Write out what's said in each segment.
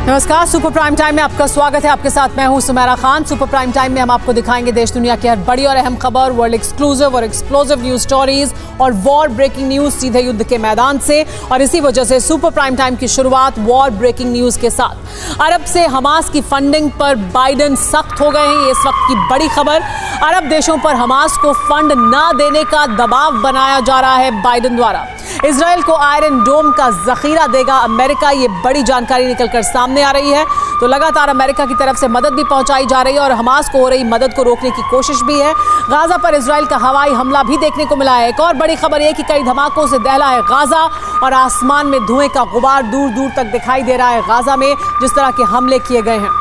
नमस्कार, super prime time में आपका स्वागत है। आपके साथ मैं हूं Sumera Khan. Super prime time में हम आपको दिखाएंगे देश दुनिया की हर बड़ी और अहम खबर, वर्ल्ड एक्सक्लूसिव और एक्सप्लोसिव न्यूज स्टोरीज और वॉर ब्रेकिंग न्यूज सीधे युद्ध के मैदान से। और इसी वजह से सुपर प्राइम टाइम की शुरुआत वॉर ब्रेकिंग न्यूज के साथ। अरब से हमास की फंडिंग पर बाइडेन सख्त हो गए हैं, ये इस वक्त की बड़ी खबर। अरब देशों पर हमास को फंड न देने का दबाव बनाया जा रहा है बाइडेन द्वारा। इजराइल को आयरन डोम का जखीरा देगा अमेरिका, ये बड़ी जानकारी निकलकर सामने आ रही है। तो लगातार अमेरिका की तरफ से मदद भी पहुंचाई जा रही है और हमास को हो रही मदद को रोकने की कोशिश भी है। गाजा पर इजराइल का हवाई हमला भी देखने को मिला है। एक और बड़ी खबर यह कि कई धमाकों से दहला है गाजा और आसमान में धुएं का गुबार दूर दूर तक दिखाई दे रहा है गाजा में, जिस तरह के हमले किए गए हैं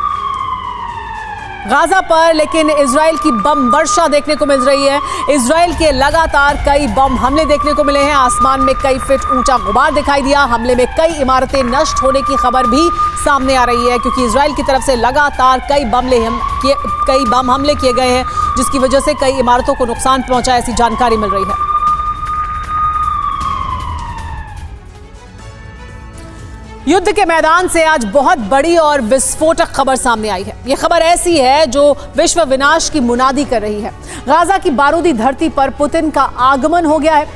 गाजा पर। लेकिन इजराइल की बम वर्षा देखने को मिल रही है। इजराइल के लगातार कई बम हमले देखने को मिले हैं। आसमान में कई फीट ऊंचा गुबार दिखाई दिया। हमले में कई इमारतें नष्ट होने की खबर भी सामने आ रही है, क्योंकि इजराइल की तरफ से लगातार कई बम हमले किए गए हैं, जिसकी वजह से कई इमारतों को नुकसान पहुंचा, ऐसी जानकारी मिल रही है। युद्ध के मैदान से आज बहुत बड़ी और विस्फोटक खबर सामने आई है। यह खबर ऐसी है जो विश्व विनाश की मुनादी कर रही है। गाजा की बारूदी धरती पर पुतिन का आगमन हो गया है।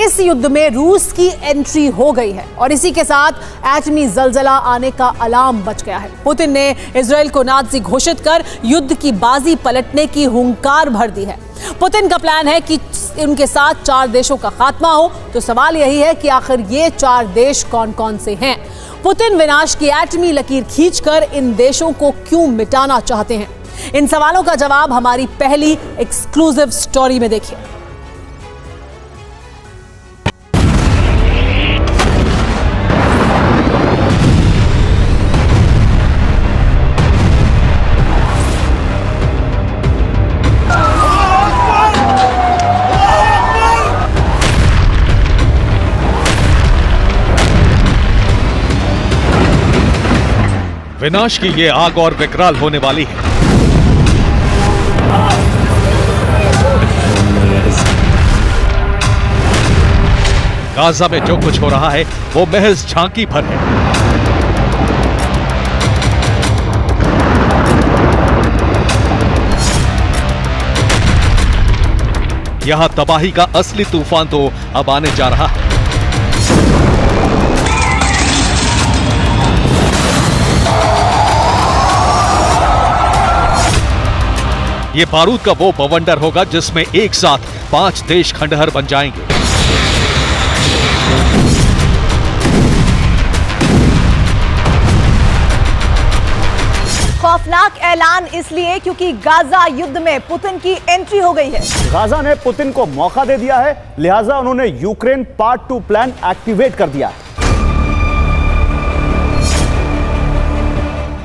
इस युद्ध में रूस की एंट्री हो गई है और इसी के साथ एटमी जलजला आने का अलार्म बज गया है। पुतिन ने इजराइल को नाज़ी घोषित कर युद्ध की बाजी पलटने की हुंकार भर दी है। पुतिन का प्लान है कि उनके साथ 4 देशों का खात्मा हो। तो सवाल यही है कि आखिर ये 4 देश कौन कौन से हैं? पुतिन विनाश की एटमी लकीर खींचकर इन देशों को क्यों मिटाना चाहते हैं? इन सवालों का जवाब हमारी पहली एक्सक्लूसिव स्टोरी में देखिए। विनाश की ये आग और विकराल होने वाली है। गाजा में जो कुछ हो रहा है वो महज झांकी भर है। यहां तबाही का असली तूफान तो अब आने जा रहा है। ये बारूद का वो बवंडर होगा जिसमें एक साथ 5 देश खंडहर बन जाएंगे। खौफनाक ऐलान इसलिए क्योंकि गाजा युद्ध में पुतिन की एंट्री हो गई है। गाजा ने पुतिन को मौका दे दिया है, लिहाजा उन्होंने यूक्रेन पार्ट 2 प्लान एक्टिवेट कर दिया है।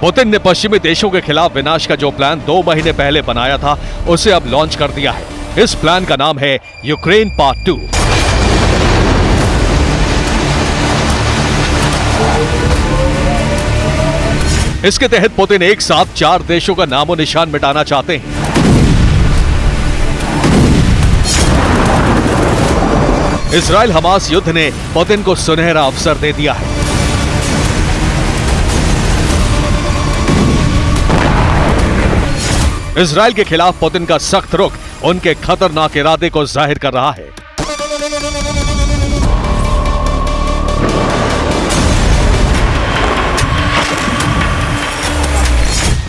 पुतिन ने पश्चिमी देशों के खिलाफ विनाश का जो प्लान 2 महीने पहले बनाया था, उसे अब लॉन्च कर दिया है। इस प्लान का नाम है यूक्रेन पार्ट 2। इसके तहत पुतिन एक साथ 4 देशों का नामो निशान मिटाना चाहते हैं। इजराइल हमास युद्ध ने पुतिन को सुनहरा अवसर दे दिया है। इजराइल के खिलाफ पुतिन का सख्त रुख उनके खतरनाक इरादे को जाहिर कर रहा है।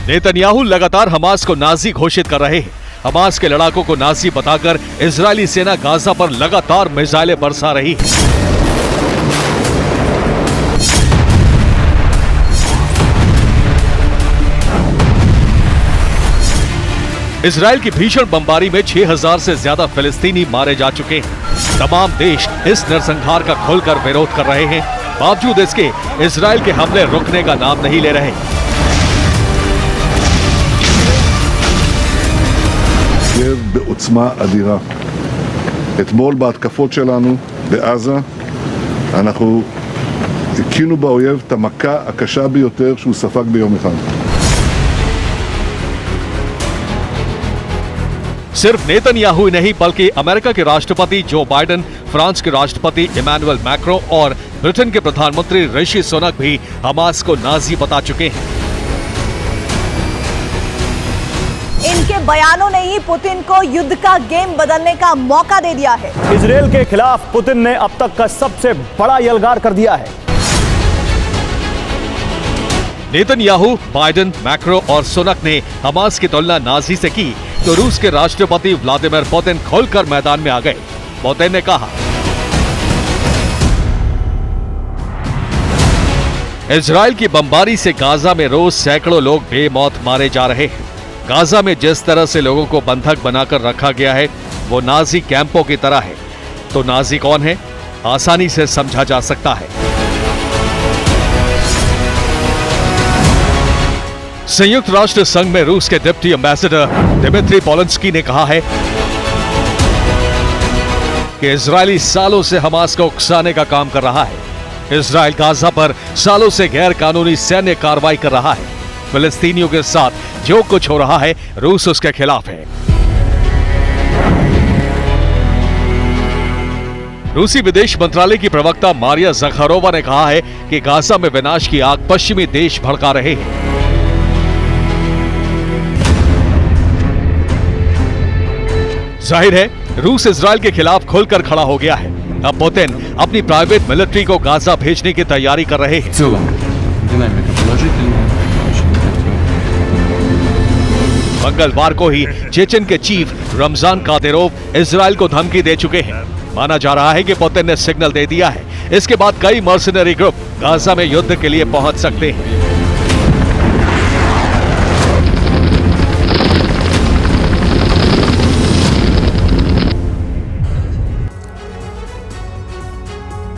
नेतन्याहू लगातार हमास को नाजी घोषित कर रहे हैं। हमास के लड़ाकों को नाजी बताकर इजरायली सेना गाजा पर लगातार मिसाइलें बरसा रही है। इजराइल की भीषण बमबारी में 6000 से ज्यादा फिलिस्तीनी मारे जा चुके हैं। तमाम देश इस नरसंहार का खुलकर विरोध कर रहे हैं। बावजूद इसके इजराइल के हमले रुकने का नाम नहीं ले रहे। בעוצמה אדירה. אתמול בהתקפות שלנו בעזה אנחנו הכינו באויב את המכה הקשה ביותר שהוא ספג ביום אחד. सिर्फ नेतन्याहू ही नहीं बल्कि अमेरिका के राष्ट्रपति जो बाइडेन, फ्रांस के राष्ट्रपति इमैनुअल मैक्रों और ब्रिटेन के प्रधानमंत्री ऋषि सुनक भी हमास को नाजी बता चुके हैं। इनके बयानों ने ही पुतिन को युद्ध का गेम बदलने का मौका दे दिया है। इजरायल के खिलाफ पुतिन ने अब तक का सबसे बड़ा यलगार कर दिया है। नेतन्याहू, बाइडेन, मैक्रो और सुनक ने हमास की तुलना नाजी से की तो रूस के राष्ट्रपति व्लादिमीर पुतिन खुलकर मैदान में आ गए। पुतिन ने कहा, इजरायल की बमबारी से गाजा में रोज सैकड़ों लोग बेमौत मारे जा रहे हैं। गाजा में जिस तरह से लोगों को बंधक बनाकर रखा गया है वो नाजी कैंपों की तरह है। तो नाजी कौन है? आसानी से समझा जा सकता है। संयुक्त राष्ट्र संघ में रूस के डिप्टी एम्बेसडर दिमित्री पोलेंस्की ने कहा है कि इजरायली सालों से हमास को उकसाने का काम कर रहा है। इजरायल गाजा पर सालों से गैर कानूनी सैन्य कार्रवाई कर रहा है। फिलिस्तीनियों के साथ जो कुछ हो रहा है रूस उसके खिलाफ है। रूसी विदेश मंत्रालय की प्रवक्ता मारिया ज़खारोवा ने कहा है कि गाजा में विनाश की आग पश्चिमी देश भड़का रहे हैं। जाहिर है रूस इजरायल के खिलाफ खुलकर खड़ा हो गया है। अब पुतिन अपनी प्राइवेट मिलिट्री को गाजा भेजने की तैयारी कर रहे हैं। मंगलवार को ही चेचन के चीफ रमजान कादिरोव इजरायल को धमकी दे चुके हैं। माना जा रहा है कि पुतिन ने सिग्नल दे दिया है। इसके बाद कई मर्सिनरी ग्रुप गाजा में युद्ध के लिए पहुंच सकते हैं।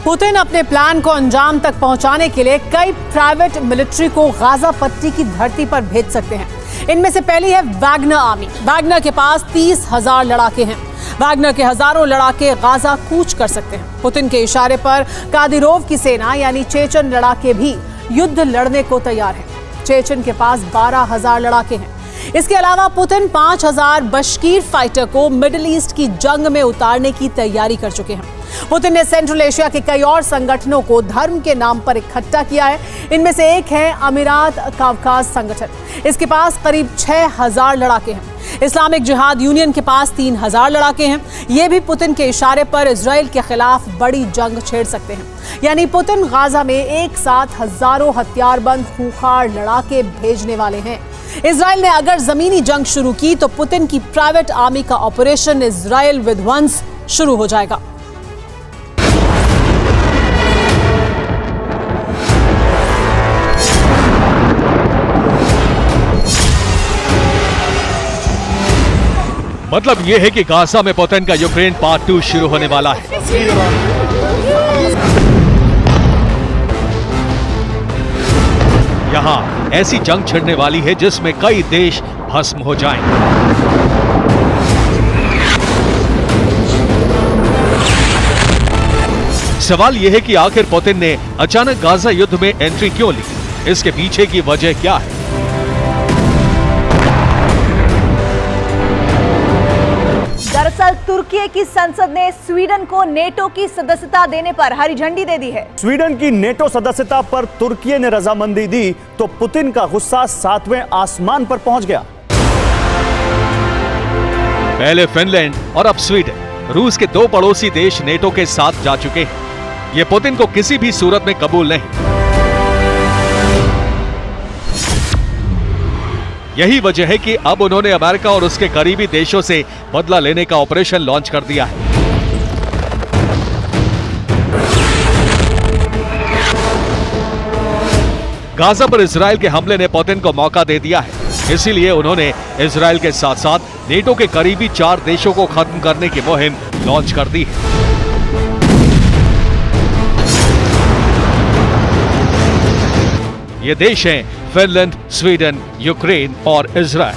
पुतिन अपने प्लान को अंजाम तक पहुंचाने के लिए कई प्राइवेट मिलिट्री को गाजा पट्टी की धरती पर भेज सकते हैं। इनमें से पहली है वैगनर आर्मी। वैगनर के पास 30,000 लड़ाके हैं। वैगनर के हजारों लड़ाके गाजा कूच कर सकते हैं। पुतिन के इशारे पर कादिरोव की सेना यानी चेचन लड़ाके भी युद्ध लड़ने को तैयार है। चेचन के पास 12,000 लड़ाके हैं। इसके अलावा पुतिन 5,000 बशकीर फाइटर को मिडिल ईस्ट की जंग में उतारने की तैयारी कर चुके हैं। पुतिन ने सेंट्रल एशिया के कई और संगठनों को धर्म के नाम पर इकट्ठा किया है। इनमें से एक है अमीरात कावकाज संगठन। इसके पास करीब 6,000 लड़ाके हैं। इस्लामिक जिहाद यूनियन के पास 3,000 लड़ाके हैं। ये भी पुतिन के इशारे पर इजरायल के खिलाफ बड़ी जंग छेड़ सकते हैं। यानी पुतिन गाजा में एक साथ हजारों हथियारबंद खूंखार लड़ाके भेजने वाले हैं। इजरायल ने अगर जमीनी जंग शुरू की तो पुतिन की प्राइवेट आर्मी का ऑपरेशन इजरायल विध्वंस शुरू हो जाएगा। मतलब यह है कि गाजा में पुतिन का यूक्रेन पार्ट 2 शुरू होने वाला है। यहां ऐसी जंग छिड़ने वाली है जिसमें कई देश भस्म हो जाएंगे। सवाल यह है कि आखिर पुतिन ने अचानक गाजा युद्ध में एंट्री क्यों ली? इसके पीछे की वजह क्या है? दरअसल तुर्की की संसद ने स्वीडन को नेटो की सदस्यता देने पर हरी झंडी दे दी है। स्वीडन की नेटो सदस्यता पर तुर्की ने रजामंदी दी तो पुतिन का गुस्सा 7वें आसमान पर पहुंच गया। पहले फिनलैंड और अब स्वीडन, रूस के 2 पड़ोसी देश नेटो के साथ जा चुके हैं। ये पुतिन को किसी भी सूरत में कबूल नहीं। यही वजह है कि अब उन्होंने अमेरिका और उसके करीबी देशों से बदला लेने का ऑपरेशन लॉन्च कर दिया है। गाजा पर इजरायल के हमले ने पुतिन को मौका दे दिया है। इसीलिए उन्होंने इजरायल के साथ साथ नेटो के करीबी 4 देशों को खत्म करने की मुहिम लॉन्च कर दी है। ये देश हैं फिनलैंड, स्वीडन, यूक्रेन और इजरायल।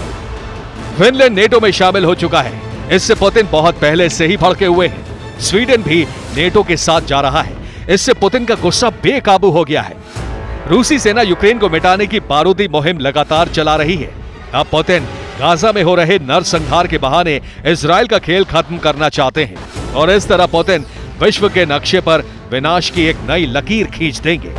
फिनलैंड नेटो में शामिल हो चुका है। इससे पुतिन बहुत पहले से ही भड़के हुए हैं। स्वीडन भी नेटो के साथ जा रहा है। इससे पुतिन का गुस्सा बेकाबू हो गया है। रूसी सेना यूक्रेन को मिटाने की बारूदी मुहिम लगातार चला रही है। अब पुतिन गाजा में हो रहे नरसंहार के बहाने इजराइल का खेल खत्म करना चाहते हैं और इस तरह पुतिन विश्व के नक्शे पर विनाश की एक नई लकीर खींच देंगे।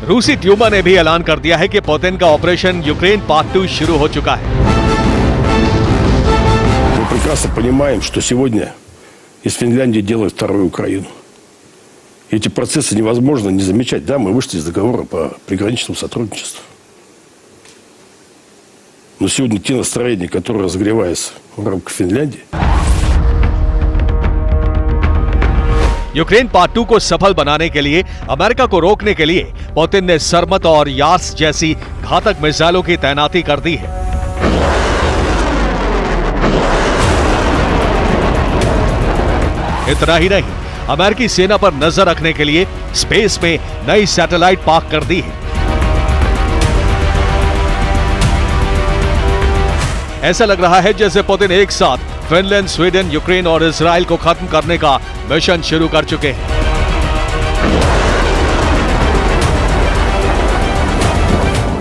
रूसी ड्यूमा ने भी ऐलान कर दिया है कि पुतिन का ऑपरेशन यूक्रेन पार्ट 2 शुरू हो चुका है। Мы прекрасно понимаем, что сегодня из Финляндии делают вторую Украину. Эти процессы невозможно не замечать. Да, мы вышли из договора по приграничному сотрудничеству. Но сегодня те настроения, которые разогреваются в рамках Финляндии. यूक्रेन पार्ट 2 को सफल बनाने के लिए, अमेरिका को रोकने के लिए पुतिन ने सरमत और यार्स जैसी घातक मिसाइलों की तैनाती कर दी है। इतना ही नहीं, अमेरिकी सेना पर नजर रखने के लिए स्पेस में नई सैटेलाइट पार्क कर दी है। ऐसा लग रहा है जैसे पुतिन एक साथ फिनलैंड, स्वीडन, यूक्रेन और इजराइल को खत्म करने का मिशन शुरू कर चुके हैं।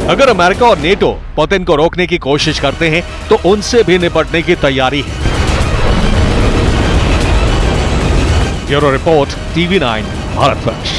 अगर अमेरिका और नेटो पुतिन को रोकने की कोशिश करते हैं तो उनसे भी निपटने की तैयारी है। Bureau report, TV9 Bharatvarsh.